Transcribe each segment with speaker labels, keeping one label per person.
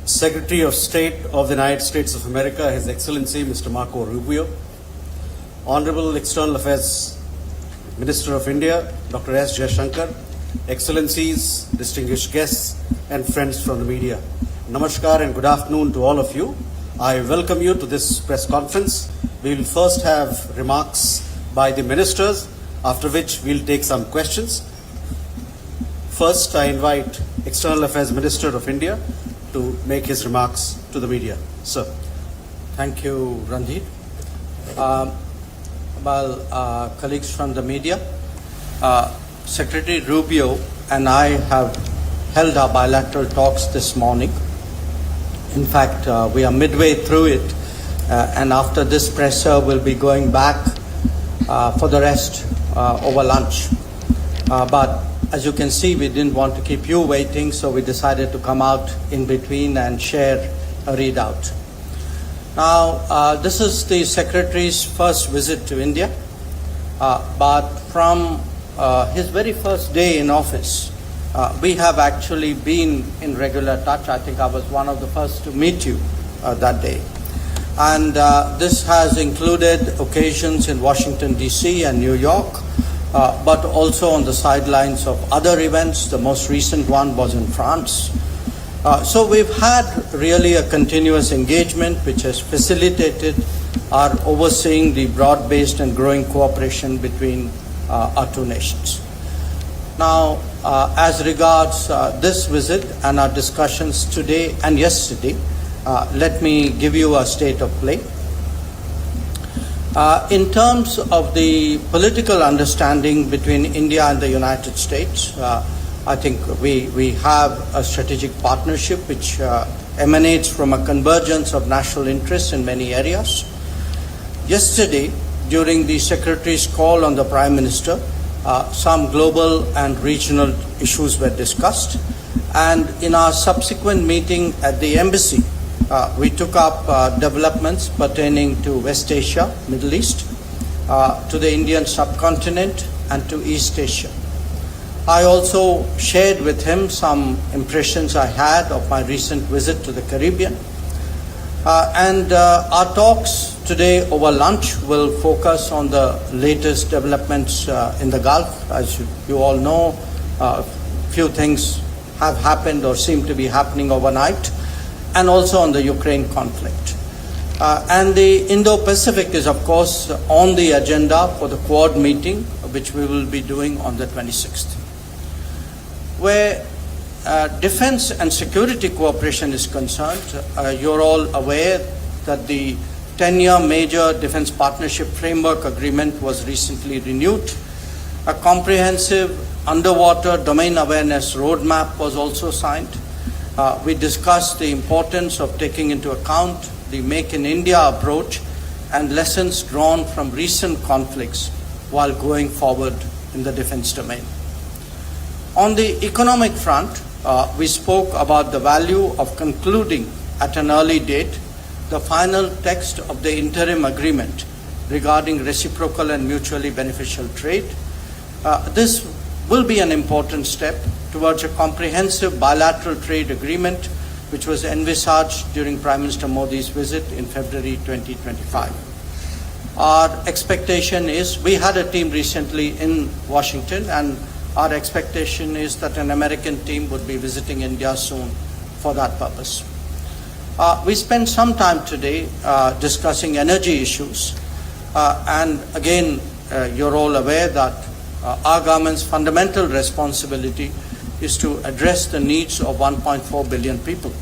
Speaker 1: Secretary of State of the United States of America, His Excellency Mr. Marco Rubio, Honorable External Affairs Minister of India, Dr. S. Jaishankar, Excellencies, distinguished guests, and friends from the media. Namaskar and good afternoon to all of you. I welcome you to this press conference. We will first have remarks by the ministers, after which we'll take some questions. First, I invite External Affairs Minister of India to make his remarks to the media. Sir.
Speaker 2: Thank you, Ranjit. Colleagues from the media, Secretary Rubio and I have held our bilateral talks this morning. In fact, we are midway through it, and after this presser, we'll be going back for the rest over lunch. But as you can see, we didn't want to keep you waiting, so we decided to come out in between and share a readout. Now, this is the Secretary's first visit to India, but from his very first day in office, we have actually been in regular touch. I think I was one of the first to meet you that day. And this has included occasions in Washington, D.C. and New York, but also on the sidelines of other events. The most recent one was in France. So we've had really a continuous engagement which has facilitated our overseeing the broad-based and growing cooperation between our two nations. Now, as regards this visit and our discussions today and yesterday, let me give you a state of play. In terms of the political understanding between India and the United States, I think we have a strategic partnership which emanates from a convergence of national interests in many areas. Yesterday, during the Secretary's call on the Prime Minister, some global and regional issues were discussed. And in our subsequent meeting at the embassy, we took up developments pertaining to West Asia, Middle East, to the Indian subcontinent, and to East Asia. I also shared with him some impressions I had of my recent visit to the Caribbean. And our talks today over lunch will focus on the latest developments in the Gulf. As you all know, a few things have happened or seem to be happening overnight, and also on the Ukraine conflict. And the Indo-Pacific is, of course, on the agenda for the Quad meeting, which we will be doing on the 26th. Where defense and security cooperation is concerned, you're all aware that the 10-year major defense partnership framework agreement was recently renewed. A comprehensive underwater domain awareness roadmap was also signed. We discussed the importance of taking into account the Make in India approach and lessons drawn from recent conflicts while going forward in the defense domain. On the economic front, we spoke about the value of concluding at an early date the final text of the interim agreement regarding reciprocal and mutually beneficial trade. This will be an important step towards a comprehensive bilateral trade agreement which was envisaged during Prime Minister Modi's visit in February 2025. Our expectation is, we had a team recently in Washington, and our expectation is that an American team would be visiting India soon for that purpose. We spent some time today discussing energy issues, and again, you're all aware that our government's fundamental responsibility is to address the needs of 1.4 billion people.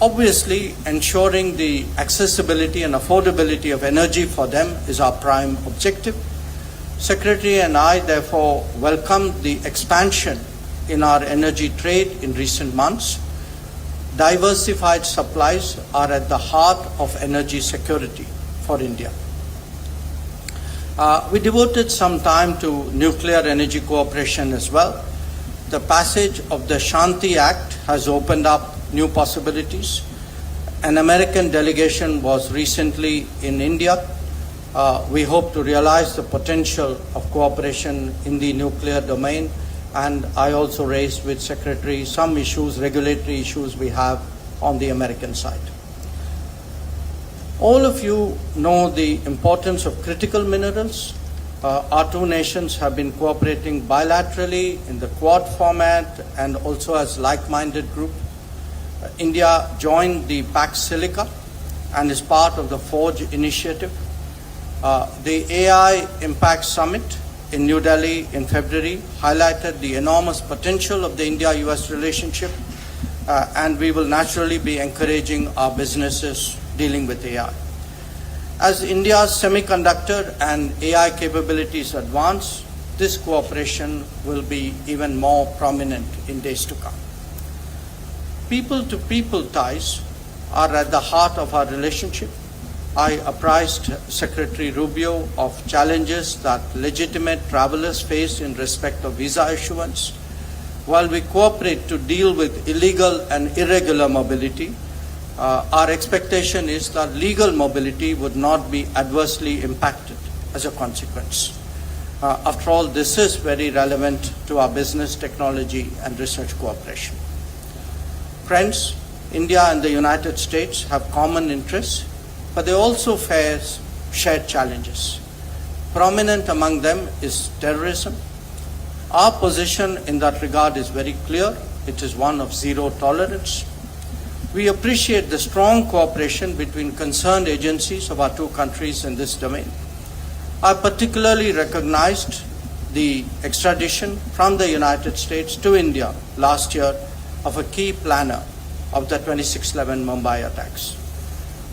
Speaker 2: Obviously, ensuring the accessibility and affordability of energy for them is our prime objective. Secretary and I therefore welcomed the expansion in our energy trade in recent months. Diversified supplies are at the heart of energy security for India. We devoted some time to nuclear energy cooperation as well. The passage of the Shanti Act has opened up new possibilities. An American delegation was recently in India. We hope to realize the potential of cooperation in the nuclear domain, and I also raised with Secretary some issues, regulatory issues we have on the American side. All of you know the importance of critical minerals. Our two nations have been cooperating bilaterally in the Quad format and also as like-minded group. India joined the Pax Silica and is part of the Forge initiative. The AI Impact Summit in New Delhi in February highlighted the enormous potential of the India-US relationship, and we will naturally be encouraging our businesses dealing with AI. As India's semiconductor and AI capabilities advance, this cooperation will be even more prominent in days to come. People-to-people ties are at the heart of our relationship. I apprised Secretary Rubio of challenges that legitimate travelers face in respect of visa issuance. While we cooperate to deal with illegal and irregular mobility, our expectation is that legal mobility would not be adversely impacted as a consequence. After all, this is very relevant to our business, technology, and research cooperation. Friends, India and the United States have common interests, but they also face shared challenges. Prominent among them is terrorism. Our position in that regard is very clear. It is one of zero tolerance. We appreciate the strong cooperation between concerned agencies of our two countries in this domain. I particularly recognized the extradition from the United States to India last year of a key planner of the 26/11 Mumbai attacks.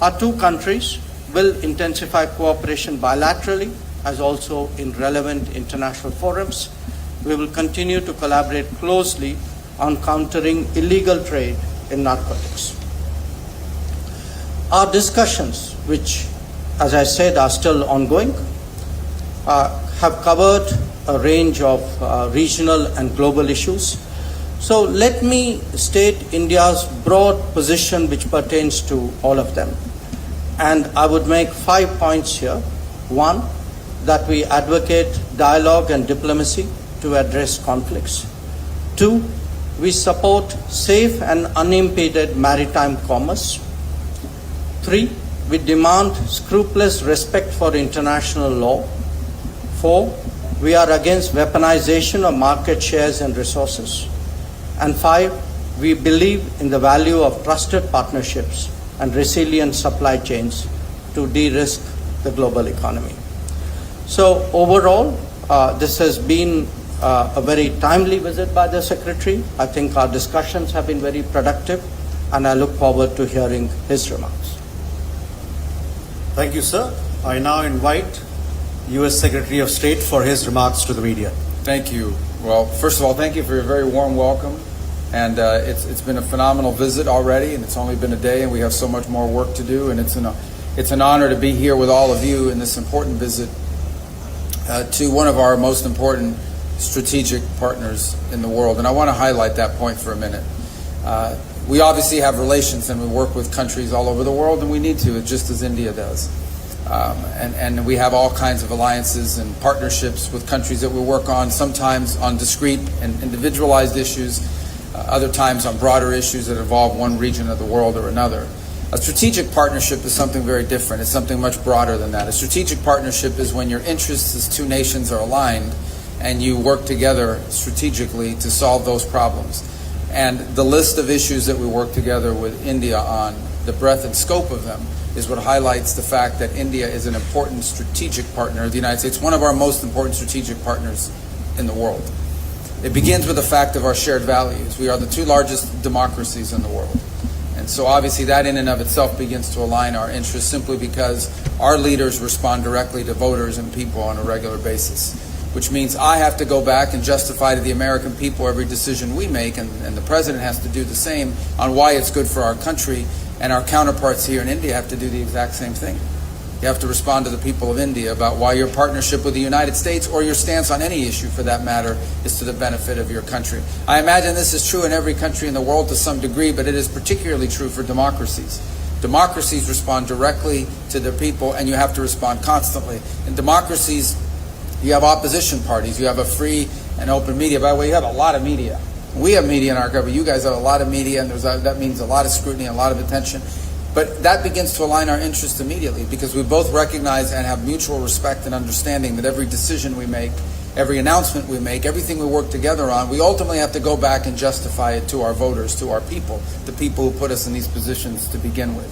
Speaker 2: Our two countries will intensify cooperation bilaterally as also in relevant international forums. We will continue to collaborate closely on countering illegal trade in narcotics. Our discussions, which, as I said, are still ongoing, have covered a range of regional and global issues. So let me state India's broad position which pertains to all of them. And I would make 5 points here. One, that we advocate dialogue and diplomacy to address conflicts. Two, we support safe and unimpeded maritime commerce. Three, we demand scrupulous respect for international law. Four, we are against weaponization of market shares and resources. And five, we believe in the value of trusted partnerships and resilient supply chains to de-risk the global economy. So overall, this has been a very timely visit by the Secretary. I think our discussions have been very productive, and I look forward to hearing his remarks.
Speaker 1: Thank you, sir. I now invite U.S. Secretary of State for his remarks to the media.
Speaker 3: Thank you. Well, first of all, thank you for your very warm welcome. And it's been a phenomenal visit already, and it's only been a day, and we have so much more work to do. And it's an honor to be here with all of you in this important visit to one of our most important strategic partners in the world. And I want to highlight that point for a minute. We obviously have relations, and we work with countries all over the world, and we need to, just as India does. And we have all kinds of alliances and partnerships with countries that we work on, sometimes on discrete and individualized issues, other times on broader issues that involve one region of the world or another. A strategic partnership is something very different. It's something much broader than that. A strategic partnership is when your interests as two nations are aligned and you work together strategically to solve those problems. And the list of issues that we work together with India on, the breadth and scope of them, is what highlights the fact that India is an important strategic partner of the United States, one of our most important strategic partners in the world. It begins with the fact of our shared values. We are the two largest democracies in the world. And so obviously that in and of itself begins to align our interests simply because our leaders respond directly to voters and people on a regular basis, which means I have to go back and justify to the American people every decision we make, and the President has to do the same on why it's good for our country, and our counterparts here in India have to do the exact same thing. You have to respond to the people of India about why your partnership with the United States, or your stance on any issue for that matter, is to the benefit of your country. I imagine this is true in every country in the world to some degree, but it is particularly true for democracies. Democracies respond directly to their people, and you have to respond constantly. In democracies, you have opposition parties. You have a free and open media. By the way, you have a lot of media. We have media in our government. You guys have a lot of media, and that means a lot of scrutiny, a lot of attention. But that begins to align our interests immediately because we both recognize and have mutual respect and understanding that every decision we make, every announcement we make, everything we work together on, we ultimately have to go back and justify it to our voters, to our people, the people who put us in these positions to begin with.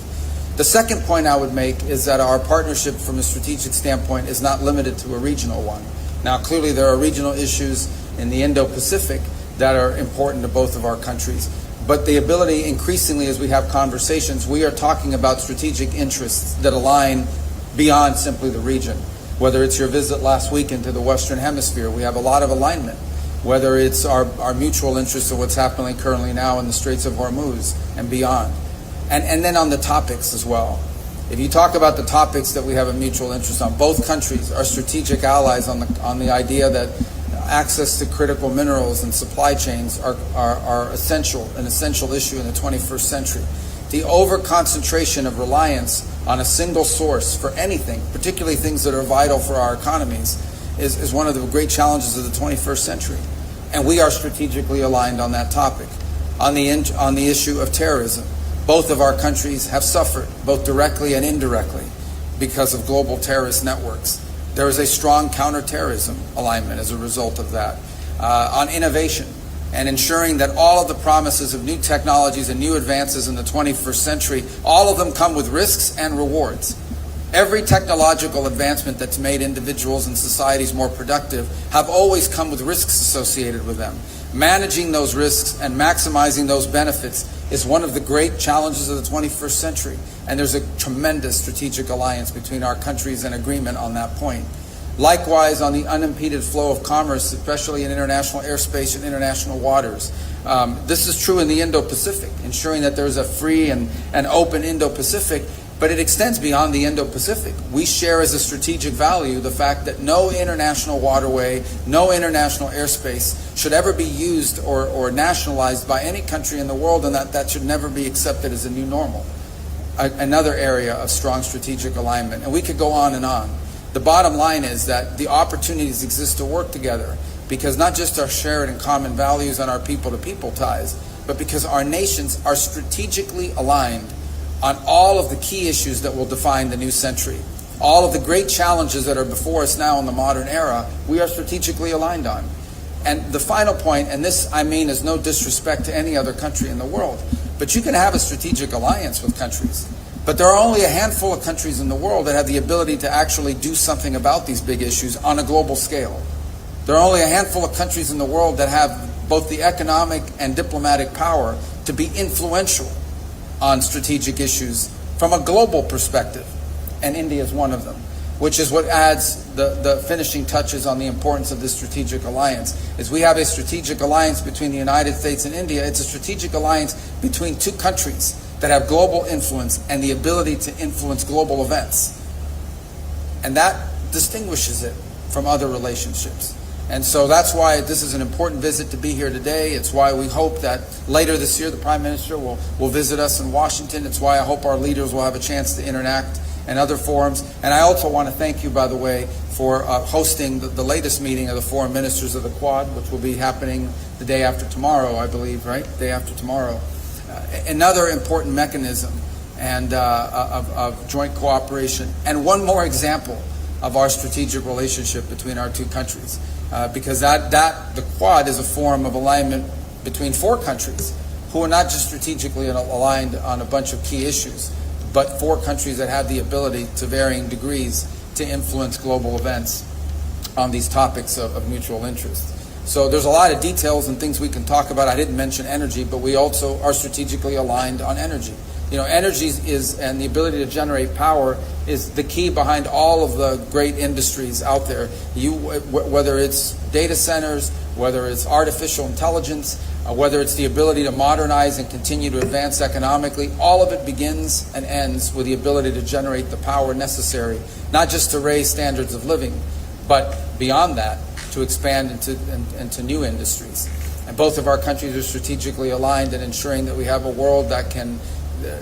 Speaker 3: The second point I would make is that our partnership from a strategic standpoint is not limited to a regional one. Now, clearly there are regional issues in the Indo-Pacific that are important to both of our countries. But the ability, increasingly as we have conversations, we are talking about strategic interests that align beyond simply the region. Whether it's your visit last week into the Western Hemisphere, we have a lot of alignment. Whether it's our mutual interest in what's happening currently now in the Straits of Hormuz and beyond. And then on the topics as well. If you talk about the topics that we have a mutual interest on, both countries are strategic allies on the idea that access to critical minerals and supply chains are an essential issue in the 21st century. The over-concentration of reliance on a single source for anything, particularly things that are vital for our economies, is one of the great challenges of the 21st century. And we are strategically aligned on that topic. On the issue of terrorism, both of our countries have suffered, both directly and indirectly, because of global terrorist networks. There is a strong counterterrorism alignment as a result of that. On innovation and ensuring that all of the promises of new technologies and new advances in the 21st century, all of them come with risks and rewards. Every technological advancement that's made individuals and societies more productive have always come with risks associated with them. Managing those risks and maximizing those benefits is one of the great challenges of the 21st century. And there's a tremendous strategic alliance between our countries and agreement on that point. Likewise, on the unimpeded flow of commerce, especially in international airspace and international waters. This is true in the Indo-Pacific, ensuring that there's a free and open Indo-Pacific, but it extends beyond the Indo-Pacific. We share as a strategic value the fact that no international waterway, no international airspace should ever be used or nationalized by any country in the world, and that should never be accepted as a new normal. Another area of strong strategic alignment. And we could go on and on. The bottom line is that the opportunities exist to work together because not just our shared and common values and our people-to-people ties, but because our nations are strategically aligned on all of the key issues that will define the new century. All of the great challenges that are before us now in the modern era, we are strategically aligned on. And the final point, and this I mean is no disrespect to any other country in the world, but you can have a strategic alliance with countries. But there are only a handful of countries in the world that have the ability to actually do something about these big issues on a global scale. There are only a handful of countries in the world that have both the economic and diplomatic power to be influential on strategic issues from a global perspective. And India is one of them, which is what adds the finishing touches on the importance of this strategic alliance. Is we have a strategic alliance between the United States and India. It's a strategic alliance between two countries that have global influence and the ability to influence global events. And that distinguishes it from other relationships. And so that's why this is an important visit to be here today. It's why we hope that later this year the Prime Minister will visit us in Washington. It's why I hope our leaders will have a chance to interact in other forums. And I also want to thank you, by the way, for hosting the latest meeting of the foreign ministers of the Quad, which will be happening the day after tomorrow, I believe, right? Day after tomorrow. Another important mechanism and of joint cooperation. And one more example of our strategic relationship between our two countries. Because the Quad is a form of alignment between four countries who are not just strategically aligned on a bunch of key issues, but four countries that have the ability to varying degrees to influence global events on these topics of mutual interest. So there's a lot of details and things we can talk about. I didn't mention energy, but we also are strategically aligned on energy. You know, energy and the ability to generate power is the key behind all of the great industries out there. Whether it's data centers, whether it's artificial intelligence, whether it's the ability to modernize and continue to advance economically, all of it begins and ends with the ability to generate the power necessary, not just to raise standards of living, but beyond that, to expand into new industries. And both of our countries are strategically aligned in ensuring that we have a world that can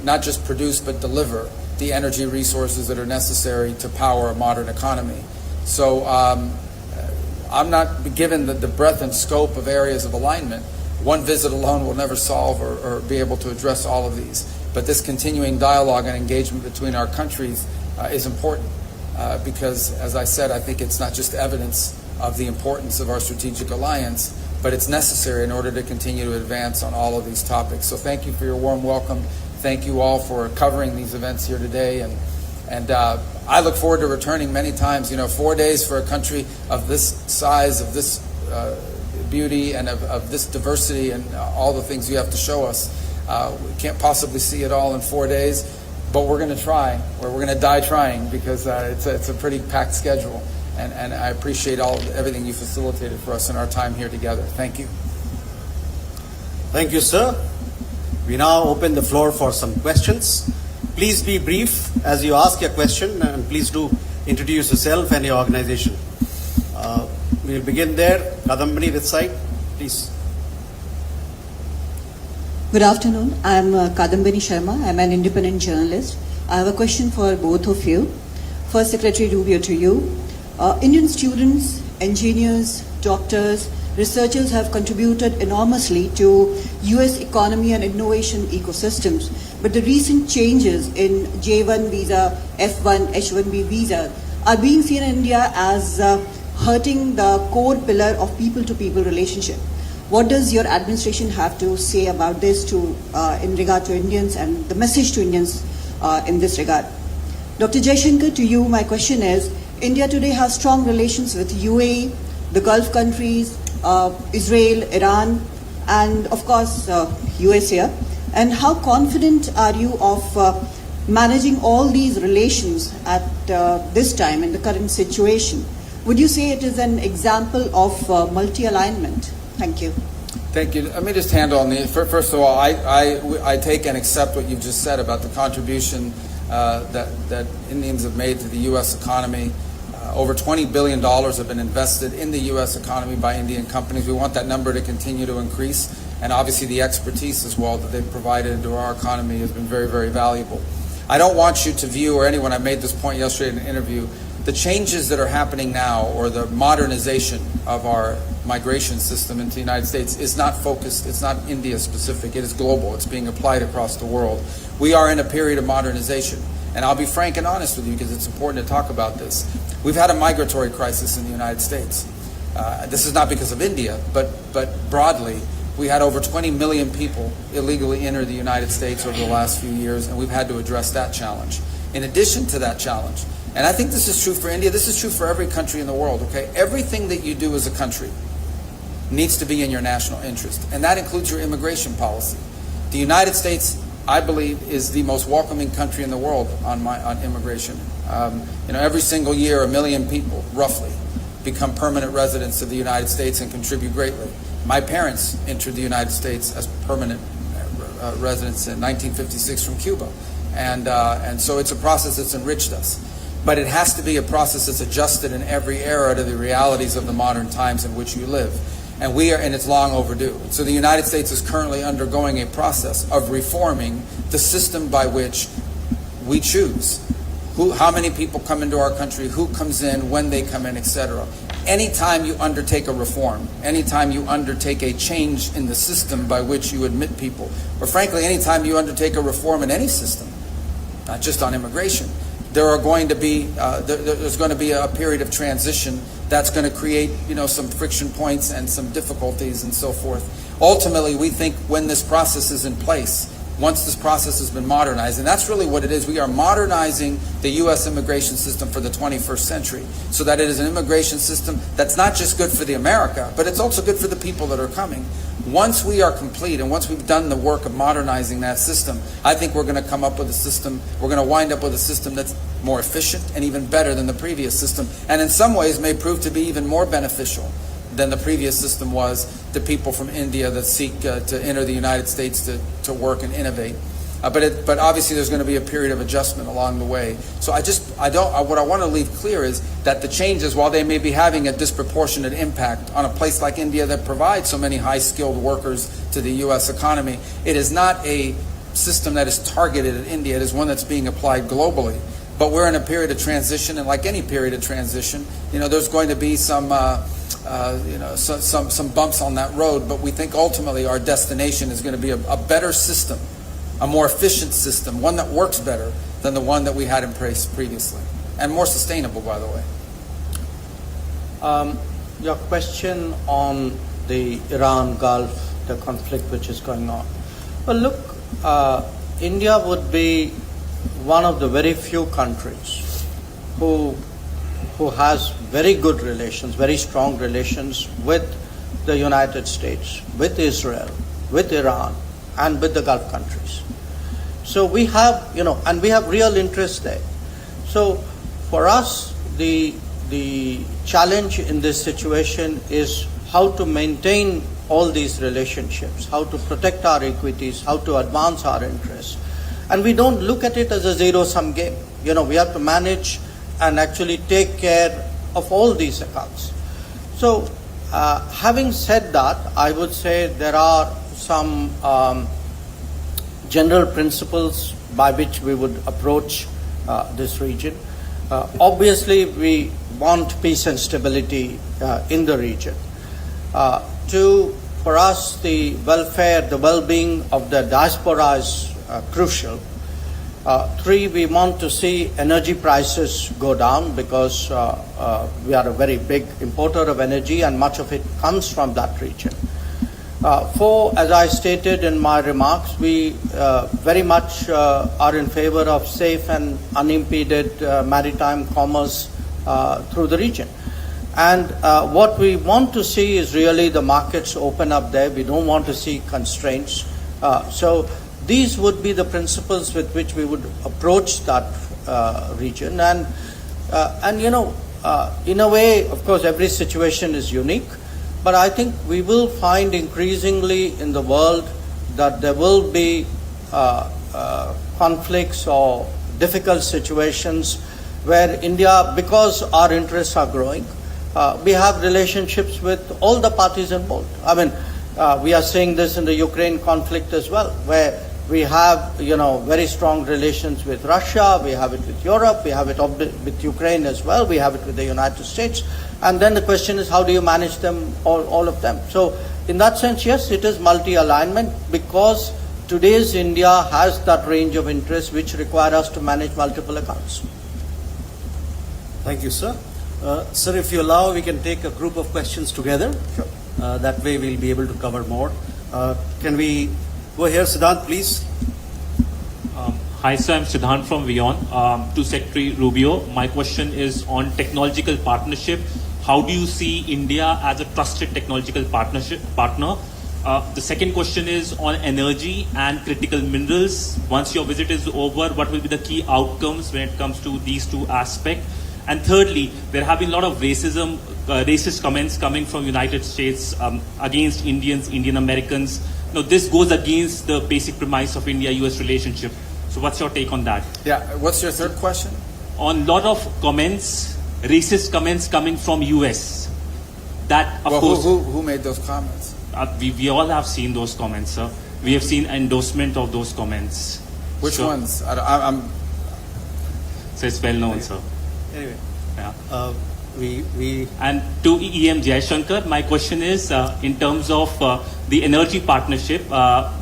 Speaker 3: not just produce but deliver the energy resources that are necessary to power a modern economy. So I'm not given the breadth and scope of areas of alignment, One visit alone will never solve or be able to address all of these. But this continuing dialogue and engagement between our countries is important because, as I said, I think it's not just evidence of the importance of our strategic alliance, but it's necessary in order to continue to advance on all of these topics. So thank you for your warm welcome. Thank you all for covering these events here today. And I look forward to returning many times. 4 days for a country of this size, of this beauty, and of this diversity, and all the things you have to show us. We can't possibly see it all in 4 days, but we're going to try, or we're going to die trying, because it's a pretty packed schedule. And I appreciate everything you facilitated for us in our time here together. Thank you.
Speaker 1: Thank you, sir. We now open the floor for some questions. Please be brief as you ask your question, and please do introduce yourself and your organization. We'll begin there. Kadambani, this side, please.
Speaker 4: Good afternoon. I'm Kadambani Sharma. I'm an independent journalist. I have a question for both of you. First, Secretary Rubio, to you. Indian students, engineers, doctors, researchers have contributed enormously to US economy and innovation ecosystems. But the recent changes in J1 visa, F1, H1B visa are being seen in India as hurting the core pillar of people-to-people relationship. What does your administration have to say about this in regard to Indians and the message to Indians in this regard? Dr. Jaishankar, to you, my question is, India today has strong relations with UAE, the Gulf countries, Israel, Iran, and of course US here. And how confident are you of managing all these relations at this time in the current situation? Would you say it is an example of multi-alignment? Thank you.
Speaker 3: Thank you. Let me just handle on the first of all, I take and accept what you've just said about the contribution that Indians have made to the U.S. economy. Over $20 billion have been invested in the U.S. economy by Indian companies. We want that number to continue to increase, and obviously the expertise as well that they've provided into our economy has been very, very valuable. I don't want you to view, or anyone, I made this point yesterday in an interview, the changes that are happening now, or the modernization of our migration system into the United States, is not focused, it's not India specific, it is global, it's being applied across the world. We are in a period of modernization, and I'll be frank and honest with you because it's important to talk about this. We've had a migratory crisis in the United States. This is not because of India, but broadly, we had over 20 million people illegally enter the United States over the last few years, and we've had to address that challenge. In addition to that challenge, and I think this is true for India, this is true for every country in the world, okay? Everything that you do as a country needs to be in your national interest, and that includes your immigration policy. The United States, I believe, is the most welcoming country in the world on immigration. Every single year, 1 million people, roughly, become permanent residents of the United States and contribute greatly. My parents entered the United States as permanent residents in 1956 from Cuba, and so it's a process that's enriched us. But it has to be a process that's adjusted in every era to the realities of the modern times in which you live. And it's long overdue. So the United States is currently undergoing a process of reforming the system by which we choose how many people come into our country, who comes in, when they come in, etc. Anytime you undertake a reform, anytime you undertake a change in the system by which you admit people, or frankly, anytime you undertake a reform in any system, not just on immigration, there's going to be a period of transition that's going to create, some friction points and some difficulties and so forth. Ultimately, we think when this process is in place, once this process has been modernized, and that's really what it is, we are modernizing the U.S. immigration system for the 21st century so that it is an immigration system that's not just good for the America, but it's also good for the people that are coming. Once we are complete and once we've done the work of modernizing that system, I think we're going to come up with a system, we're going to wind up with a system that's more efficient and even better than the previous system, and in some ways may prove to be even more beneficial than the previous system was to people from India that seek to enter the United States to work and innovate. But obviously there's going to be a period of adjustment along the way. So what I want to leave clear is that the changes, while they may be having a disproportionate impact on a place like India that provides so many high-skilled workers to the U.S. economy, it is not a system that is targeted at India. It is one that's being applied globally. But we're in a period of transition, and like any period of transition, there's going to be some some bumps on that road, but we think ultimately our destination is going to be a better system, a more efficient system, one that works better than the one that we had in place previously, and more sustainable, by the way.
Speaker 2: Your question on the Iran Gulf, the conflict which is going on. Well, look, India would be one of the very few countries who has very good relations, very strong relations with the United States, with Israel, with Iran, and with the Gulf countries. So we have, and we have real interest there. So for us, the challenge in this situation is how to maintain all these relationships, how to protect our equities, how to advance our interests. And we don't look at it as a zero-sum game. We have to manage and actually take care of all these accounts. So having said that, I would say there are some general principles by which we would approach this region. Obviously, we want peace and stability in the region. For us, the welfare, the well-being of the diaspora is crucial. 3, we want to see energy prices go down because we are a very big importer of energy and much of it comes from that region. 4, as I stated in my remarks, we very much are in favor of safe and unimpeded maritime commerce through the region. And what we want to see is really the markets open up there. We don't want to see constraints. So these would be the principles with which we would approach that region. And in a way, of course, every situation is unique. But I think we will find increasingly in the world that there will be conflicts or difficult situations where India, because our interests are growing, we have relationships with all the parties involved. I mean, we are seeing this in the Ukraine conflict as well, where we have, very strong relations with Russia, we have it with Europe, we have it with Ukraine as well, we have it with the United States. And then the question is, how do you manage them, all of them? So in that sense, yes, it is multi-alignment because today's India has that range of interests which require us to manage multiple accounts.
Speaker 1: Thank you, sir. Sir, if you allow, we can take a group of questions together.
Speaker 2: Sure.
Speaker 1: That way we'll be able to cover more. Can we go here, Siddhant, please?
Speaker 5: Hi, sir. I'm Siddhant from WION. To Secretary Rubio, my question is on technological partnership. How do you see India as a trusted technological partner? The second question is on energy and critical minerals. Once your visit is over, what will be the key outcomes when it comes to these two aspects? And thirdly, there have been a lot of racist comments coming from United States against Indians, Indian Americans. Now, this goes against the basic premise of India-US relationship. So what's your take on that?
Speaker 3: Yeah, what's your third question?
Speaker 5: On a lot of comments, racist comments coming from US. That, of course...
Speaker 3: Who made those comments?
Speaker 5: We all have seen those comments, sir. We have seen endorsement of those comments.
Speaker 3: Which ones?
Speaker 5: So it's well known, sir.
Speaker 1: Anyway,
Speaker 5: Yeah.
Speaker 1: we
Speaker 5: And to EM Jayashankar, my question is in terms of the energy partnership,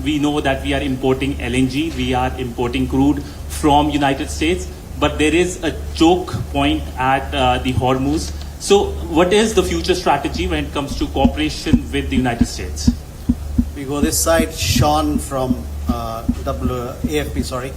Speaker 5: we know that we are importing LNG, we are importing crude from United States, but there is a choke point at the Hormuz. So what is the future strategy when it comes to cooperation with the United States?
Speaker 1: we go this side. Sean from AFP, sorry.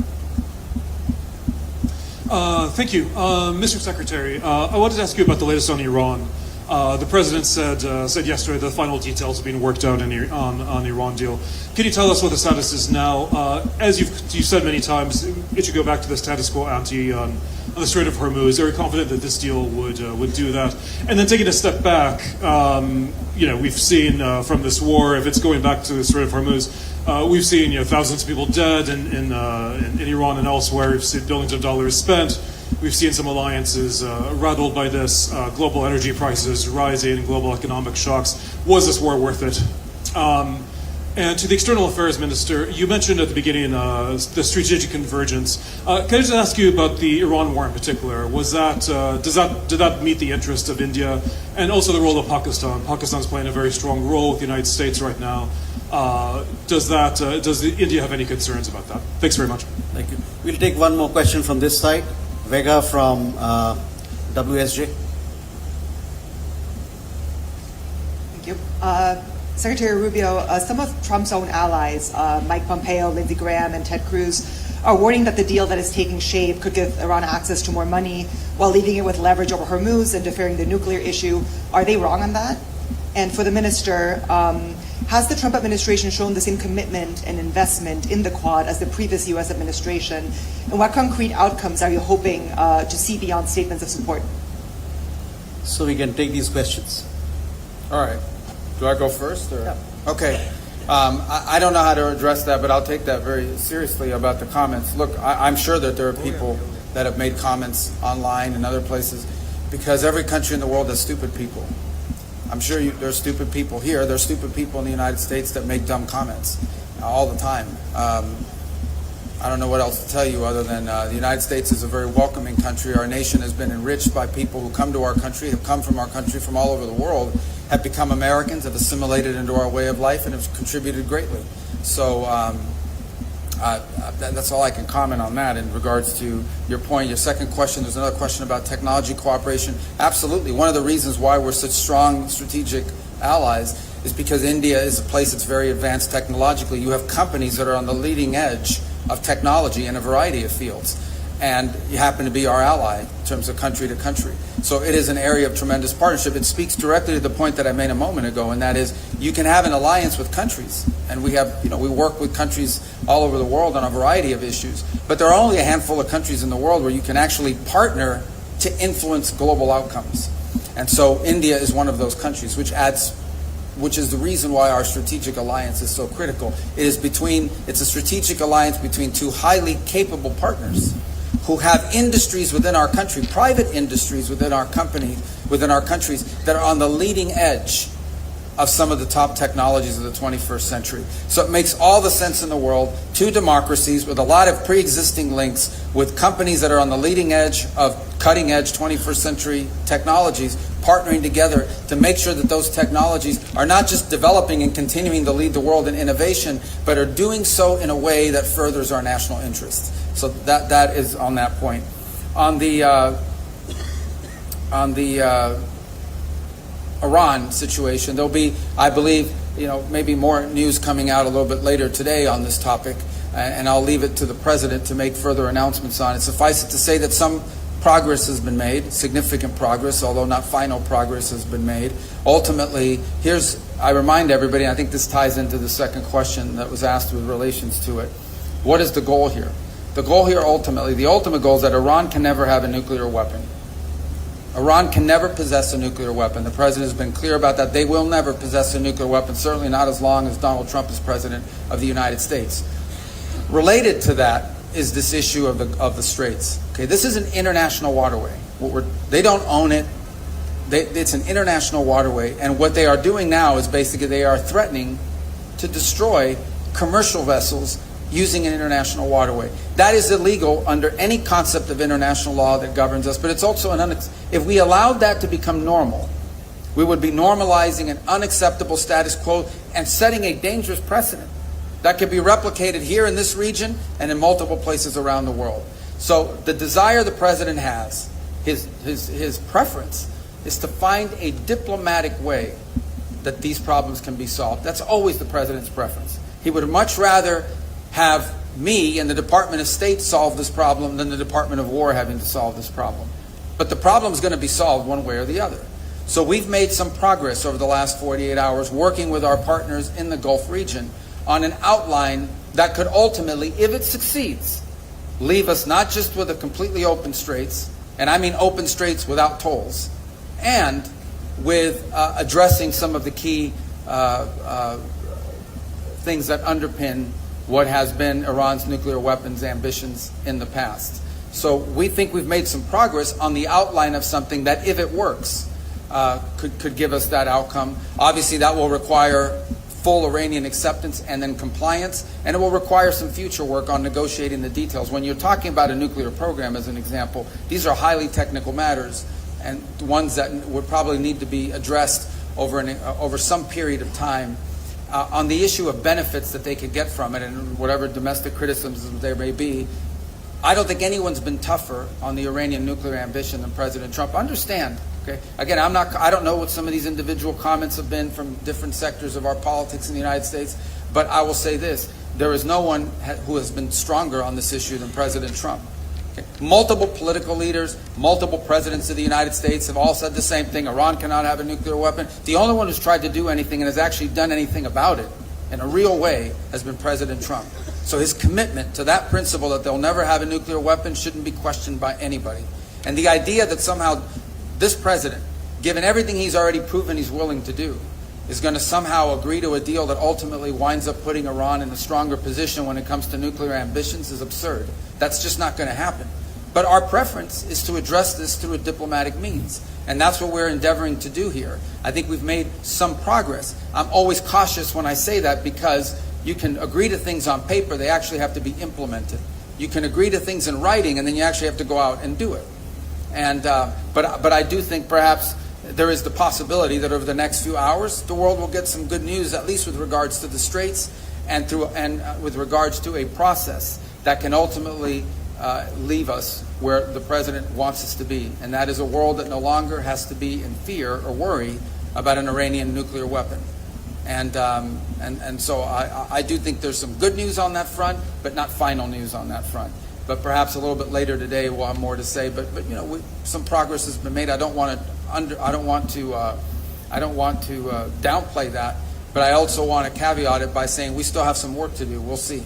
Speaker 6: Thank you. Mr. Secretary, I wanted to ask you about the latest on Iran. The president said yesterday the final details are being worked out on the Iran deal. Can you tell us what the status is now? As you've said many times, it should go back to the status quo ante on the Strait of Hormuz. Are you confident that this deal would do that? And then taking a step back, we've seen from this war, if it's going back to the Strait of Hormuz, we've seen thousands of people dead in Iran and elsewhere. We've seen billions of dollars spent. We've seen some alliances rattled by this, global energy prices rising, global economic shocks. Was this war worth it? And to the External Affairs Minister, you mentioned at the beginning the strategic convergence. Can I just ask you about the Iran war in particular? Was that did that meet the interest of India, and also the role of Pakistan? Pakistan's playing a very strong role with the United States right now. Does India have any concerns about that? Thanks very much.
Speaker 1: Thank you. We'll take one more question from this side. Vega from WSJ.
Speaker 7: Thank you. Secretary Rubio, some of Trump's own allies, Mike Pompeo, Lindsey Graham, and Ted Cruz, are warning that the deal that is taking shape could give Iran access to more money while leaving it with leverage over Hormuz and deferring the nuclear issue. Are they wrong on that? And for the minister, has the Trump administration shown the same commitment and investment in the Quad as the previous U.S. administration? And what concrete outcomes are you hoping to see beyond statements of support?
Speaker 1: So we can take these questions.
Speaker 3: All right. Do I go first? Or?
Speaker 7: Yeah.
Speaker 3: Okay. I don't know how to address that, but I'll take that very seriously about the comments. Look, I'm sure that there are people that have made comments online and other places, because every country in the world has stupid people. I'm sure there's stupid people here. There's stupid people in the United States that make dumb comments all the time. I don't know what else to tell you other than the United States is a very welcoming country. Our nation has been enriched by people who come to our country, have come from our country from all over the world, have become Americans, have assimilated into our way of life, and have contributed greatly. So that's all I can comment on that in regards to your point. Your second question, there's another question about technology cooperation. Absolutely. One of the reasons why we're such strong strategic allies is because India is a place that's very advanced technologically. You have companies that are on the leading edge of technology in a variety of fields. And you happen to be our ally in terms of country to country. So it is an area of tremendous partnership. It speaks directly to the point that I made a moment ago, and that is you can have an alliance with countries. And we have, we work with countries all over the world on a variety of issues. But there are only a handful of countries in the world where you can actually partner to influence global outcomes. And so India is one of those countries, which is the reason why our strategic alliance is so critical. It's a strategic alliance between two highly capable partners who have industries within our country, private industries within our countries that are on the leading edge of some of the top technologies of the 21st century. So it makes all the sense in the world. Two democracies with a lot of pre-existing links with companies that are on the leading edge of cutting-edge 21st century technologies, partnering together to make sure that those technologies are not just developing and continuing to lead the world in innovation, but are doing so in a way that furthers our national interests. So that is on that point. On the Iran situation, there'll be, I believe, maybe more news coming out a little bit later today on this topic, and I'll leave it to the president to make further announcements on it. Suffice it to say that some progress has been made, significant progress, although not final progress has been made. Ultimately, I remind everybody, and I think this ties into the second question that was asked with relations to it. What is the goal here? The goal here ultimately, the ultimate goal is that Iran can never have a nuclear weapon. Iran can never possess a nuclear weapon. The president has been clear about that. They will never possess a nuclear weapon, certainly not as long as Donald Trump is president of the United States. Related to that is this issue of the Straits. Okay, this is an international waterway. They don't own it. It's an international waterway, and what they are doing now is basically they are threatening to destroy commercial vessels using an international waterway. That is illegal under any concept of international law that governs us, but it's also if we allowed that to become normal, we would be normalizing an unacceptable status quo and setting a dangerous precedent that could be replicated here in this region and in multiple places around the world. So the desire the president has, his preference, is to find a diplomatic way that these problems can be solved. That's always the president's preference. He would much rather have me and the Department of State solve this problem than the Department of War having to solve this problem. But the problem is going to be solved one way or the other. So we've made some progress over the last 48 hours working with our partners in the Gulf region on an outline that could ultimately, if it succeeds, leave us not just with a completely open straits, and I mean open straits without tolls, and with addressing some of the key things that underpin what has been Iran's nuclear weapons ambitions in the past. So we think we've made some progress on the outline of something that, if it works, could give us that outcome. Obviously, that will require full Iranian acceptance and then compliance, and it will require some future work on negotiating the details. When you're talking about a nuclear program, as an example, these are highly technical matters and ones that would probably need to be addressed over some period of time. On the issue of benefits that they could get from it and whatever domestic criticisms there may be, I don't think anyone's been tougher on the Iranian nuclear ambition than President Trump. Understand, okay? Again, I don't know what some of these individual comments have been from different sectors of our politics in the United States, but I will say this: there is no one who has been stronger on this issue than President Trump. Okay? Multiple political leaders, multiple presidents of the United States have all said the same thing: Iran cannot have a nuclear weapon. The only one who's tried to do anything and has actually done anything about it in a real way has been President Trump. So his commitment to that principle that they'll never have a nuclear weapon shouldn't be questioned by anybody. And the idea that somehow this president, given everything he's already proven he's willing to do, is going to somehow agree to a deal that ultimately winds up putting Iran in a stronger position when it comes to nuclear ambitions is absurd. That's just not going to happen. But our preference is to address this through a diplomatic means. And that's what we're endeavoring to do here. I think we've made some progress. I'm always cautious when I say that because you can agree to things on paper, they actually have to be implemented. You can agree to things in writing, and then you actually have to go out and do it. And but I do think perhaps there is the possibility that over the next few hours, the world will get some good news, at least with regards to the Straits and with regards to a process that can ultimately leave us where the president wants us to be, and that is a world that no longer has to be in fear or worry about an Iranian nuclear weapon. And so I do think there's some good news on that front, but not final news on that front. But perhaps a little bit later today we'll have more to say. But you know, some progress has been made. I don't want to downplay that, but I also want to caveat it by saying we still have some work to do. We'll see.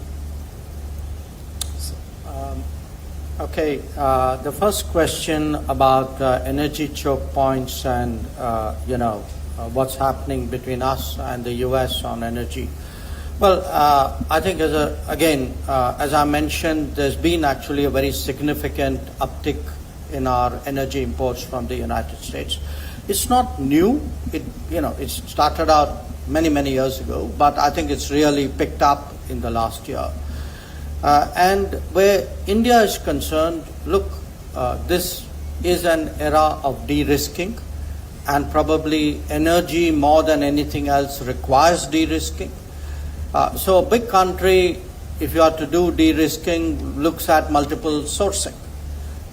Speaker 2: Okay, the first question about energy choke points and what's happening between us and the U.S. on energy. Well, I think as I mentioned, there's been actually a very significant uptick in our energy imports from the United States. It's not new. It started out many years ago, but I think it's really picked up in the last year. And where India is concerned, look, this is an era of de-risking, and probably energy more than anything else requires de-risking. So a big country, if you are to do de-risking, looks at multiple sourcing.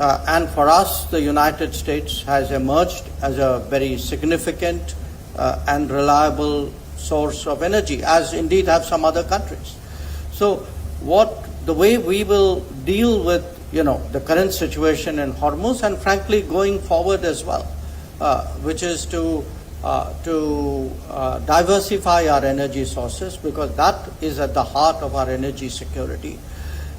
Speaker 2: And for us, the United States has emerged as a very significant and reliable source of energy, as indeed have some other countries. So the way we will deal with the current situation in Hormuz, and frankly going forward as well, which is to diversify our energy sources, because that is at the heart of our energy security.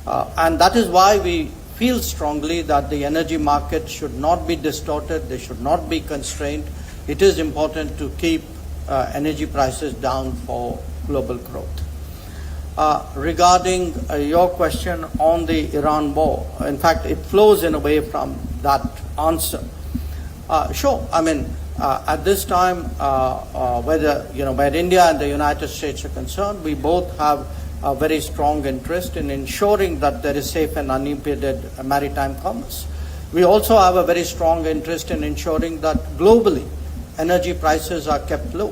Speaker 2: And that is why we feel strongly that the energy market should not be distorted, they should not be constrained. It is important to keep energy prices down for global growth. Regarding your question on the Iran war, in fact, it flows in a way from that answer. Sure, I mean, at this time, where India and the United States are concerned, we both have a very strong interest in ensuring that there is safe and unimpeded maritime commerce. We also have a very strong interest in ensuring that globally energy prices are kept low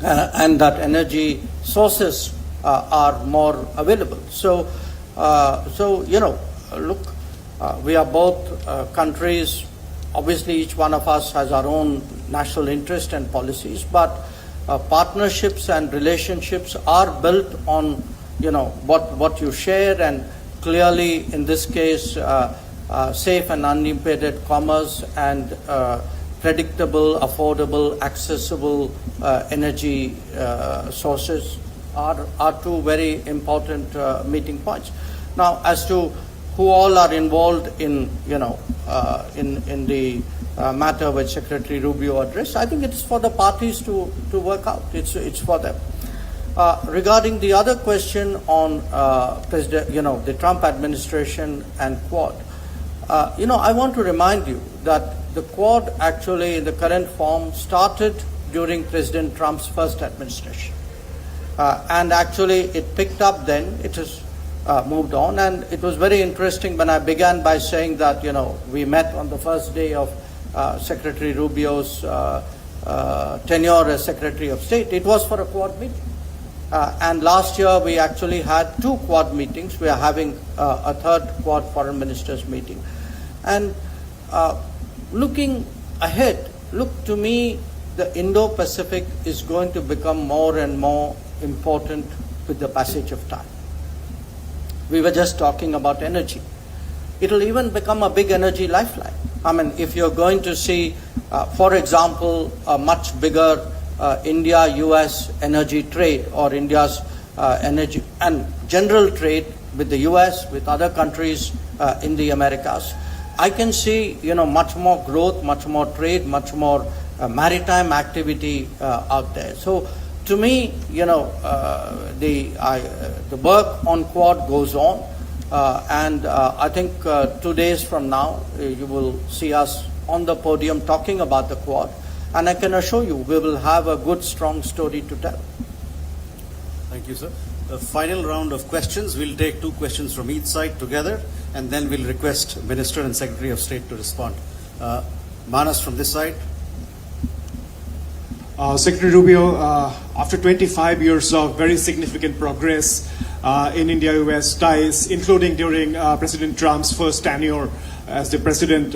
Speaker 2: and that energy sources are more available. So look, we are both countries. Obviously, each one of us has our own national interest and policies, but partnerships and relationships are built on, what you share, and clearly, in this case, safe and unimpeded commerce and predictable, affordable, accessible energy sources are two very important meeting points. Now, as to who all are involved in the matter which Secretary Rubio addressed, I think it's for the parties to work out. It's for them. Regarding the other question on the Trump administration and Quad, I want to remind you that the Quad actually in the current form started during President Trump's first administration. And actually, it picked up then. It has moved on, and it was very interesting when I began by saying that we met on the first day of Secretary Rubio's tenure as Secretary of State. It was for a Quad meeting. And last year we actually had 2 Quad meetings. We are having a 3rd Quad Foreign Ministers meeting. And looking ahead, to me, the Indo-Pacific is going to become more and more important with the passage of time. We were just talking about energy. It will even become a big energy lifeline. I mean, if you're going to see, for example, a much bigger India-US energy trade, or India's energy and general trade with the US, with other countries in the Americas, I can see much more growth, much more trade, much more maritime activity out there. So to me, the work on Quad goes on, and I think 2 days from now you will see us on the podium talking about the Quad, and I can assure you we will have a good, strong story to tell.
Speaker 1: Thank you, sir. The final round of questions. We'll take 2 questions from each side together, and then we'll request Minister and Secretary of State to respond. Manas from this side.
Speaker 8: Secretary Rubio, after 25 years of very significant progress in India-US ties, including during President Trump's first tenure as the president,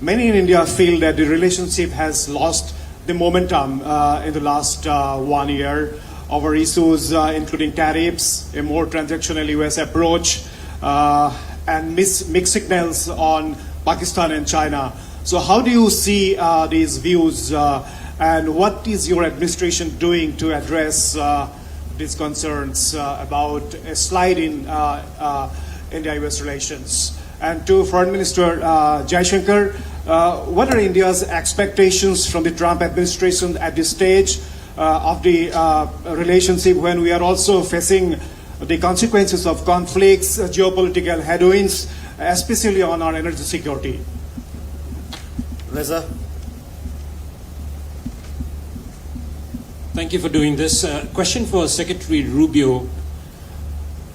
Speaker 8: many in India feel that the relationship has lost the momentum in the last 1 year over issues including tariffs, a more transactional US approach, and mixed signals on Pakistan and China. So how do you see these views, and what is your administration doing to address these concerns about a slide in India-US relations? And to Foreign Minister Jaishankar, what are India's expectations from the Trump administration at this stage of the relationship, when we are also facing the consequences of conflicts, geopolitical headwinds, especially on our energy security?
Speaker 1: Reza.
Speaker 9: Thank you for doing this. Question for Secretary Rubio.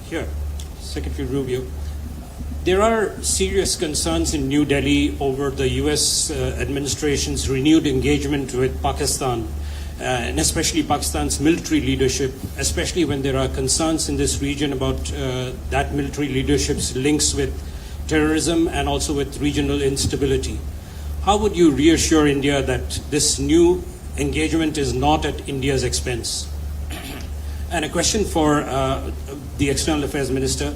Speaker 9: Here, Secretary Rubio. There are serious concerns in New Delhi over the US administration's renewed engagement with Pakistan, and especially Pakistan's military leadership, especially when there are concerns in this region about that military leadership's links with terrorism and also with regional instability. How would you reassure India that this new engagement is not at India's expense? And a question for the External Affairs Minister.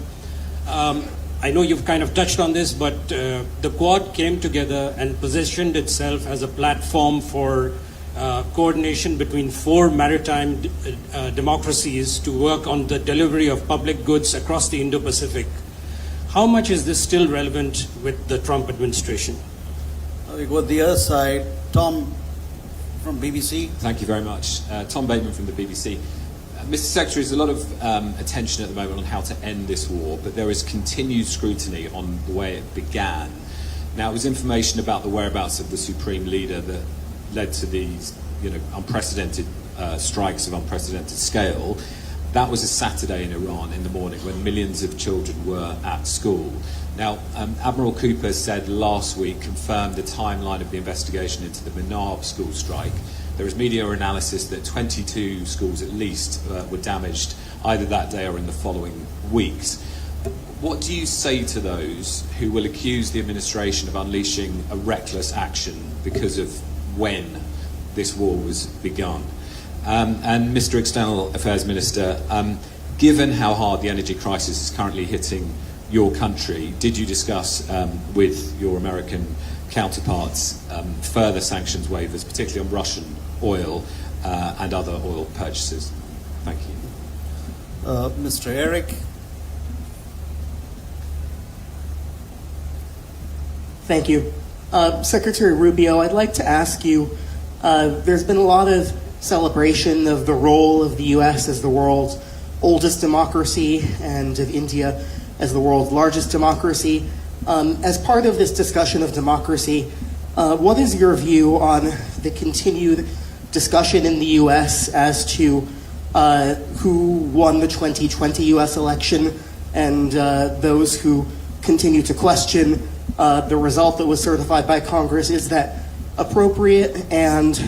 Speaker 9: I know you've kind of touched on this, but the Quad came together and positioned itself as a platform for coordination between 4 maritime democracies to work on the delivery of public goods across the Indo-Pacific. How much is this still relevant with the Trump administration?
Speaker 1: We go to the other side. Tom from BBC.
Speaker 10: Thank you very much. Tom Bateman from the BBC. Mr. Secretary, there's a lot of attention at the moment on how to end this war, but there is continued scrutiny on the way it began. Now, it was information about the whereabouts of the Supreme Leader that led to these unprecedented strikes of unprecedented scale. That was a Saturday in Iran in the morning when millions of children were at school. Now, Admiral Cooper said last week, confirmed the timeline of the investigation into the Minab school strike. There is media analysis that 22 schools at least were damaged either that day or in the following weeks. What do you say to those who will accuse the administration of unleashing a reckless action because of when this war was begun? And Mr. External Affairs Minister, given how hard the energy crisis is currently hitting your country, did you discuss with your American counterparts further sanctions waivers, particularly on Russian oil and other oil purchases? Thank you.
Speaker 1: Mr. Eric.
Speaker 11: Thank you. Secretary Rubio, I'd like to ask you, there's been a lot of celebration of the role of the U.S. as the world's oldest democracy and of India as the world's largest democracy. As part of this discussion of democracy, what is your view on the continued discussion in the U.S. as to who won the 2020 U.S. election and those who continue to question the result that was certified by Congress. Is that appropriate? And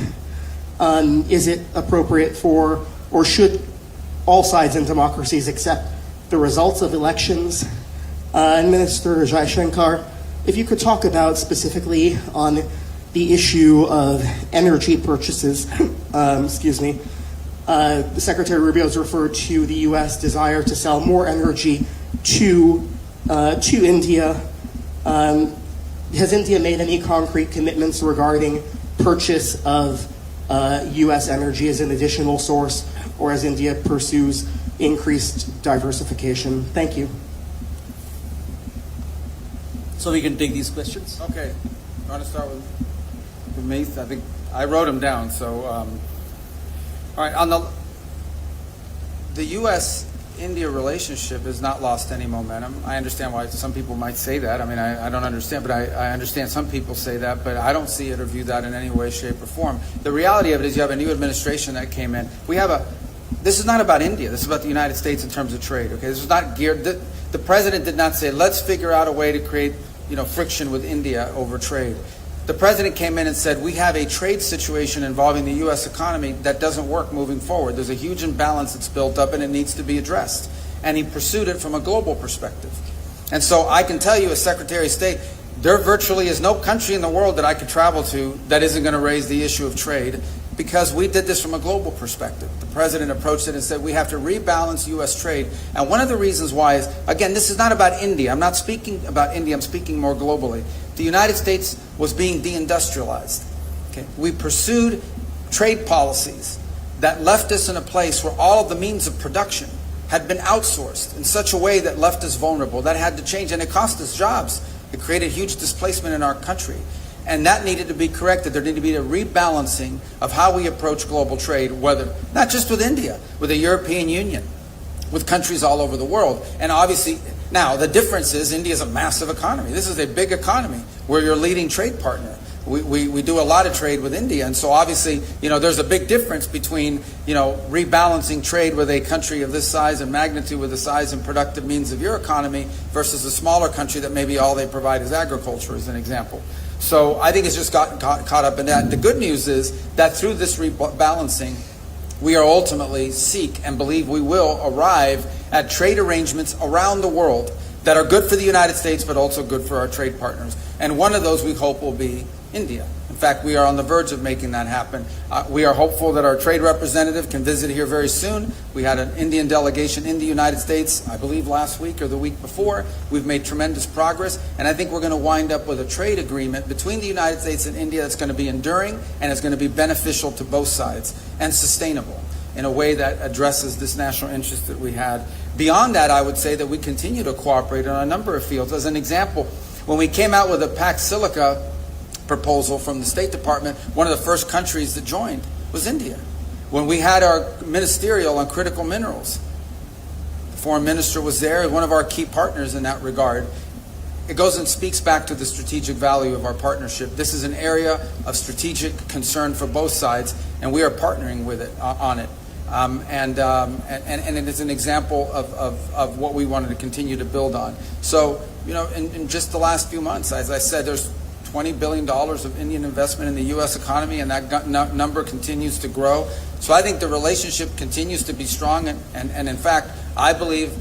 Speaker 11: is it appropriate for, or should all sides in democracies accept the results of elections? And Minister Jaishankar, if you could talk about specifically on the issue of energy purchases, the Secretary Rubio has referred to the U.S. desire to sell more energy to India. Has India made any concrete commitments regarding purchase of U.S. energy as an additional source, or as India pursues increased diversification? Thank you.
Speaker 1: So we can take these questions.
Speaker 3: Okay. You want to start with me? I think I wrote them down. So, all right. On the U.S.-India relationship has not lost any momentum. I understand why some people might say that. I mean, I don't understand, but I understand some people say that, but I don't see it or view that in any way, shape, or form. The reality of it is you have a new administration that came in. This is not about India. This is about the United States in terms of trade. Okay, this is not geared. The president did not say, let's figure out a way to create friction with India over trade. The president came in and said, we have a trade situation involving the U.S. economy that doesn't work moving forward. There's a huge imbalance that's built up and it needs to be addressed. And he pursued it from a global perspective. And so I can tell you as Secretary of State, there virtually is no country in the world that I could travel to that isn't going to raise the issue of trade, because we did this from a global perspective. The president approached it and said we have to rebalance U.S. trade. And one of the reasons why is, again, this is not about India. I'm not speaking about India. I'm speaking more globally. The United States was being deindustrialized. Okay? We pursued trade policies that left us in a place where all of the means of production had been outsourced in such a way that left us vulnerable. That had to change, and it cost us jobs. It created huge displacement in our country. And that needed to be corrected. There needed to be a rebalancing of how we approach global trade, whether not just with India, with the European Union, with countries all over the world. And obviously, now the difference is India is a massive economy. This is a big economy. We're your leading trade partner. We do a lot of trade with India, and so obviously, there's a big difference between, rebalancing trade with a country of this size and magnitude, with the size and productive means of your economy, versus a smaller country that maybe all they provide is agriculture, as an example. So I think it's just gotten caught up in that. The good news is that through this rebalancing, we are ultimately seek and believe we will arrive at trade arrangements around the world that are good for the United States, but also good for our trade partners. And one of those we hope will be India. In fact, we are on the verge of making that happen. We are hopeful that our trade representative can visit here very soon. We had an Indian delegation in the United States, I believe last week or the week before. We've made tremendous progress, and I think we're going to wind up with a trade agreement between the United States and India that's going to be enduring and is going to be beneficial to both sides and sustainable in a way that addresses this national interest that we had. Beyond that, I would say that we continue to cooperate on a number of fields. As an example, when we came out with a Pax Silica proposal from the State Department, one of the first countries that joined was India. When we had our ministerial on critical minerals, the foreign minister was there, one of our key partners in that regard. It goes and speaks back to the strategic value of our partnership. This is an area of strategic concern for both sides, and we are partnering with it on it. And it is an example of what we wanted to continue to build on. So, in just the last few months, as I said, there's $20 billion of Indian investment in the U.S. economy, and that number continues to grow. So I think the relationship continues to be strong, and in fact, I believe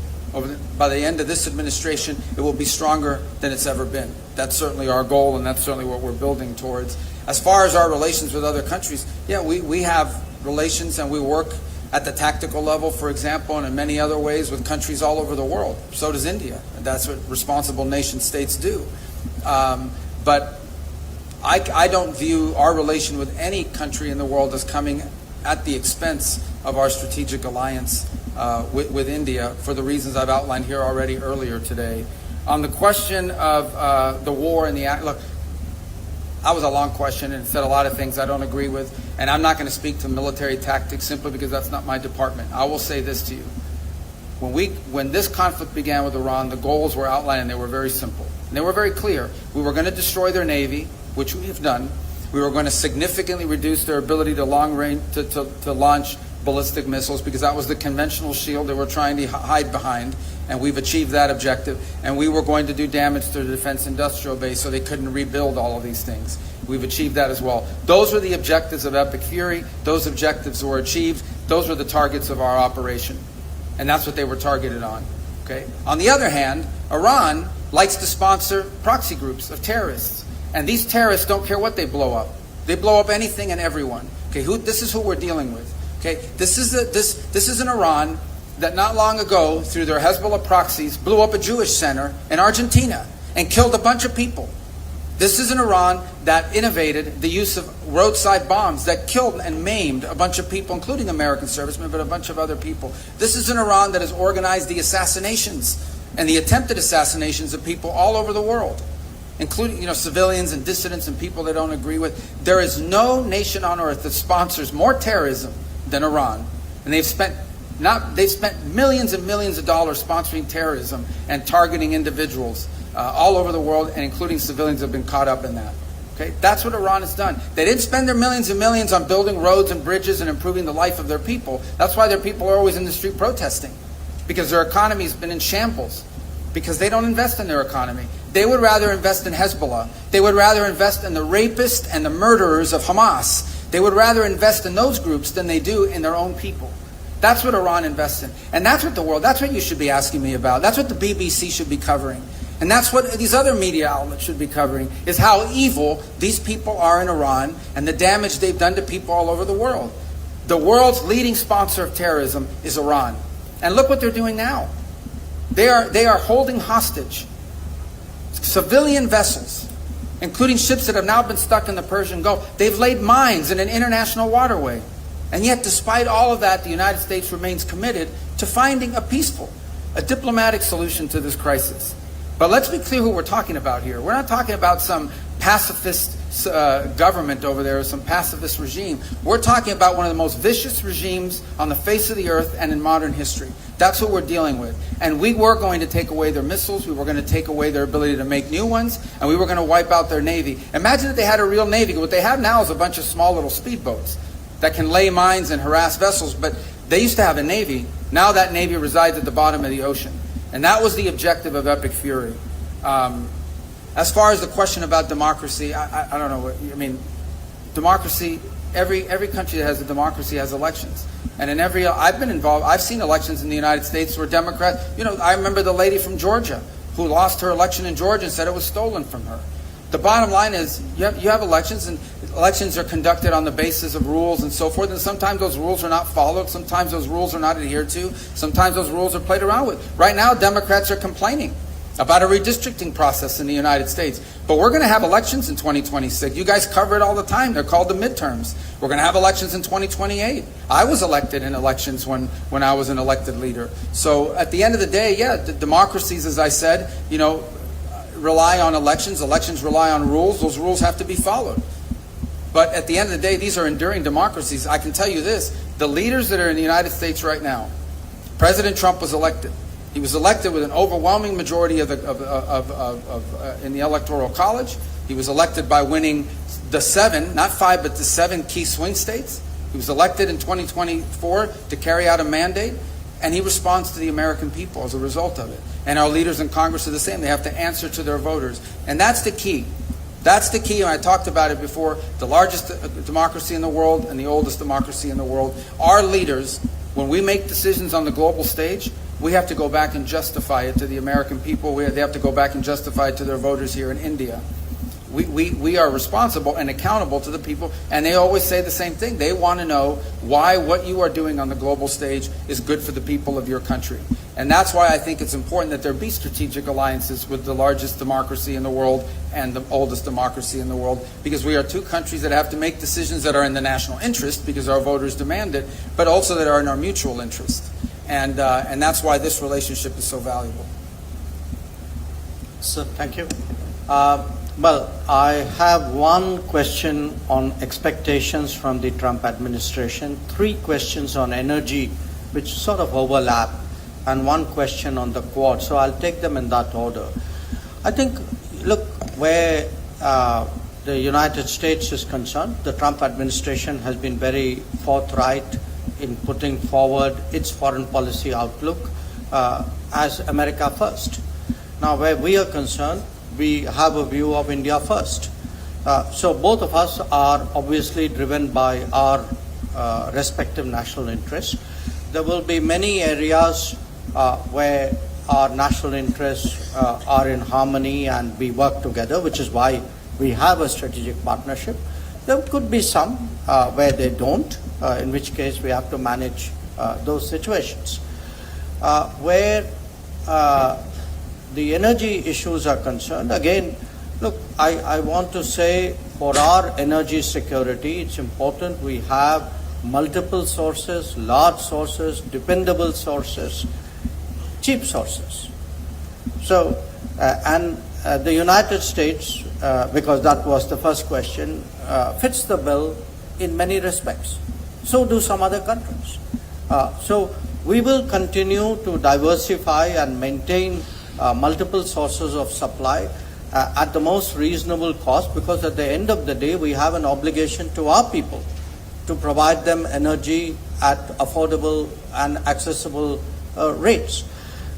Speaker 3: by the end of this administration, it will be stronger than it's ever been. That's certainly our goal, and that's certainly what we're building towards. As far as our relations with other countries, we have relations, and we work at the tactical level, for example, and in many other ways with countries all over the world. So does India, and that's what responsible nation states do. But I don't view our relation with any country in the world as coming at the expense of our strategic alliance with India, for the reasons I've outlined here already earlier today. On the question of the war and look, that was a long question and said a lot of things I don't agree with, and I'm not going to speak to military tactics simply because that's not my department. I will say this to you. When this conflict began with Iran, the goals were outlined and they were very simple. And they were very clear. We were going to destroy their navy, which we have done. We were going to significantly reduce their ability to launch ballistic missiles, because that was the conventional shield they were trying to hide behind, and we've achieved that objective. And we were going to do damage to the defense industrial base so they couldn't rebuild all of these things. We've achieved that as well. Those were the objectives of Epic Fury. Those objectives were achieved. Those were the targets of our operation. And that's what they were targeted on. Okay? On the other hand, Iran likes to sponsor proxy groups of terrorists. And these terrorists don't care what they blow up. They blow up anything and everyone. Okay, this is who we're dealing with. Okay, this is an Iran that not long ago, through their Hezbollah proxies, blew up a Jewish center in Argentina and killed a bunch of people. This is an Iran that innovated the use of roadside bombs that killed and maimed a bunch of people, including American servicemen, but a bunch of other people. This is an Iran that has organized the assassinations and the attempted assassinations of people all over the world, including civilians and dissidents and people they don't agree with. There is no nation on earth that sponsors more terrorism than Iran, and they've spent millions and millions of dollars sponsoring terrorism and targeting individuals all over the world, and including civilians have been caught up in that. Okay, that's what Iran has done. They didn't spend their millions and millions on building roads and bridges and improving the life of their people. That's why their people are always in the street protesting, because their economy has been in shambles, because they don't invest in their economy. They would rather invest in Hezbollah. They would rather invest in the rapists and the murderers of Hamas. They would rather invest in those groups than they do in their own people. That's what Iran invests in. And that's what you should be asking me about. That's what the BBC should be covering. And that's what these other media outlets should be covering, is how evil these people are in Iran and the damage they've done to people all over the world. The world's leading sponsor of terrorism is Iran. And look what they're doing now. They are holding hostage civilian vessels, including ships that have now been stuck in the Persian Gulf. They've laid mines in an international waterway. And yet, despite all of that, the United States remains committed to finding a diplomatic solution to this crisis. But let's be clear who we're talking about here. We're not talking about some pacifist government over there, or some pacifist regime. We're talking about one of the most vicious regimes on the face of the earth and in modern history. That's what we're dealing with. And we were going to take away their missiles, we were going to take away their ability to make new ones, and we were going to wipe out their navy. Imagine if they had a real navy. What they have now is a bunch of small little speedboats that can lay mines and harass vessels, but they used to have a navy. Now that navy resides at the bottom of the ocean. And that was the objective of Epic Fury. As far as the question about democracy, I don't know. Democracy, every country that has a democracy has elections. And I've been involved, I've seen elections in the United States where Democrats, I remember the lady from Georgia who lost her election in Georgia and said it was stolen from her. The bottom line is you have elections, and elections are conducted on the basis of rules and so forth, and sometimes those rules are not followed, sometimes those rules are not adhered to, sometimes those rules are played around with. Right now, Democrats are complaining about a redistricting process in the United States. But we're going to have elections in 2026. You guys cover it all the time. They're called the midterms. We're going to have elections in 2028. I was elected in elections when I was an elected leader. So at the end of the day, the democracies, as I said, rely on elections. Elections rely on rules. Those rules have to be followed. But at the end of the day, these are enduring democracies. I can tell you this. The leaders that are in the United States right now, President Trump was elected. He was elected with an overwhelming majority in the Electoral College. He was elected by winning the 7, not 5, but the 7 key swing states. He was elected in 2024 to carry out a mandate, and he responds to the American people as a result of it. And our leaders in Congress are the same. They have to answer to their voters. And that's the key. That's the key, and I talked about it before. The largest democracy in the world and the oldest democracy in the world. Our leaders, when we make decisions on the global stage, we have to go back and justify it to the American people. They have to go back and justify it to their voters here in India. We are responsible and accountable to the people, and they always say the same thing. They want to know why what you are doing on the global stage is good for the people of your country. And that's why I think it's important that there be strategic alliances with the largest democracy in the world and the oldest democracy in the world, because we are two countries that have to make decisions that are in the national interest because our voters demand it, but also that are in our mutual interest. And that's why this relationship is so valuable.
Speaker 2: So, thank you. Well, I have one question on expectations from the Trump administration, 3 questions on energy, which sort of overlap, and 1 question on the Quad. So I'll take them in that order. I think, look, where the United States is concerned, the Trump administration has been very forthright in putting forward its foreign policy outlook as America first. Now, where we are concerned, we have a view of India first. So both of us are obviously driven by our respective national interests. There will be many areas where our national interests are in harmony and we work together, which is why we have a strategic partnership. There could be some where they don't, in which case we have to manage those situations. Where the energy issues are concerned, again, look, I want to say for our energy security, it's important we have multiple sources, large sources, dependable sources, cheap sources. So, the United States, because that was the first question, fits the bill in many respects. So do some other countries. So we will continue to diversify and maintain multiple sources of supply at the most reasonable cost, because at the end of the day we have an obligation to our people to provide them energy at affordable and accessible rates.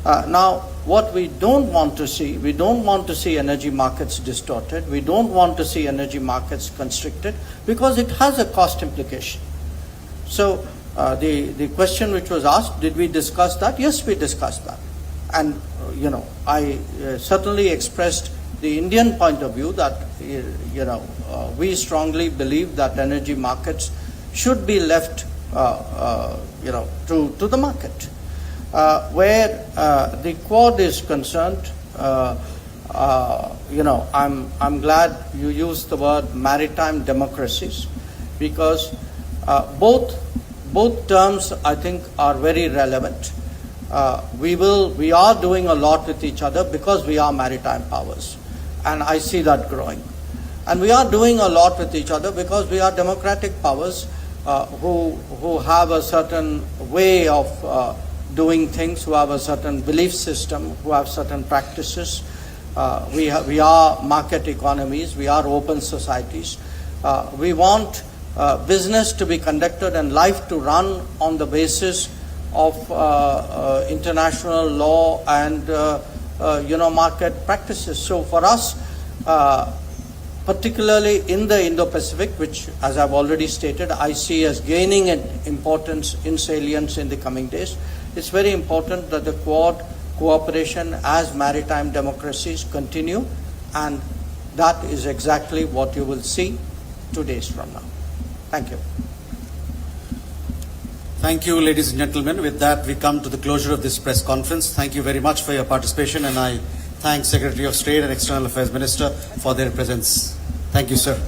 Speaker 2: Now, what we don't want to see, we don't want to see energy markets distorted, we don't want to see energy markets constricted, because it has a cost implication. So the question which was asked, did we discuss that? Yes, we discussed that. And, I certainly expressed the Indian point of view that, we strongly believe that energy markets should be left, to the market. Where the Quad is concerned, I'm glad you used the word maritime democracies, because both terms I think are very relevant. We are doing a lot with each other because we are maritime powers, and I see that growing. And we are doing a lot with each other because we are democratic powers who have a certain way of doing things, who have a certain belief system, who have certain practices. We are market economies, we are open societies. We want business to be conducted and life to run on the basis of international law and market practices. So for us, particularly in the Indo-Pacific, which, as I've already stated, I see as gaining in importance, in salience in the coming days, it's very important that the Quad cooperation as maritime democracies continue, and that is exactly what you will see 2 days from now. Thank you.
Speaker 1: Thank you, ladies and gentlemen. With that, we come to the closure of this press conference. Thank you very much for your participation, and I thank Secretary of State and External Affairs Minister for their presence. Thank you, sir.